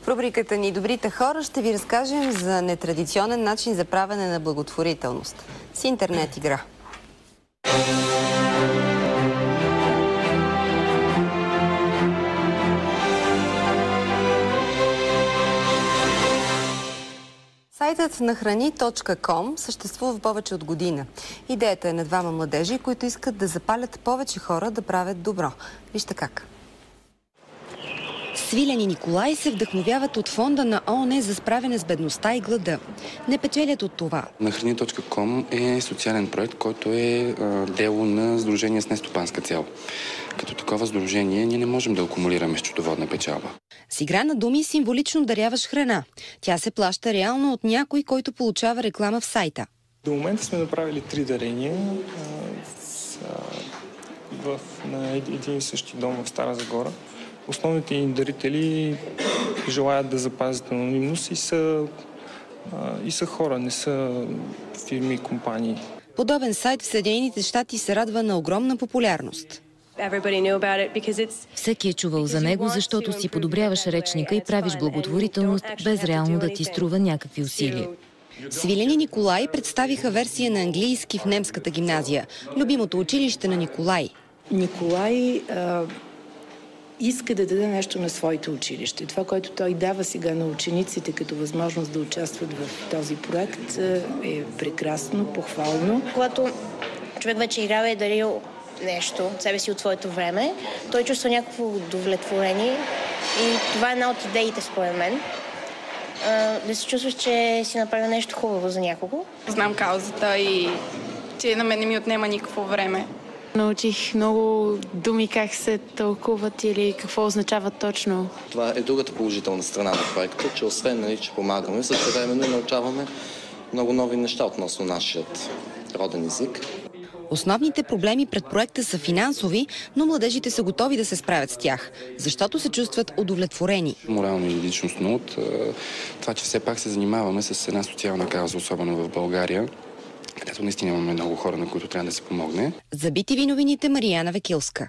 В рубриката ни "Добрите хора" ще ви разкажем за нетрадиционен начин за правене на благотворителност с интернет игра. Сайтът на храни.com съществува повече от година. Идеята е на двама младежи, които искат да запалят повече хора да правят добро. Вижте как. Свилен и Николай се вдъхновяват от фонда на ООН за справяне с бедността и глада. Не печелят от това. На храни.com е социален проект, който е дело на сдружение с нестопанска цел. Като такова сдружение ние не можем да акумулираме счетоводна печалба. С игра на думи символично даряваш храна. Тя се плаща реално от някой, който получава реклама в сайта. До момента сме направили 3 дарения на един и същи дом в Стара Загора. Основните ни дарители желаят да запазят анонимност и са хора, не са фирми и компании. Подобен сайт в Съединените щати се радва на огромна популярност. Всеки е чувал за него, защото си подобряваш речника и правиш благотворителност, без реално да ти струва някакви усилия. Свилен и Николай представиха версия на английски в немската гимназия, любимото училище на Николай. Николай иска да даде нещо на своите училище. Това, което той дава сега на учениците като възможност да участват в този проект, е прекрасно, похвално. Когато човек вече играе е дарил нещо от себе си, от своето време, той чувства някакво удовлетворение и това е една от идеите, според мен. Да се чувстваш, че си направил нещо хубаво за някого. Знам каузата и че на мен не ми отнема никакво време. Научих много думи как се тълкуват или какво означават точно. Това е другата положителна страна на проекта, че освен че помагаме, същевременно и научаваме много нови неща относно нашият роден език. Основните проблеми пред проекта са финансови, но младежите са готови да се справят с тях, защото се чувстват удовлетворени. Морално и личностно от това, че все пак се занимаваме с една социална кауза, особено в България, където наистина имаме много хора, на които трябва да се помогне. За BTV новините Марияна Векилска.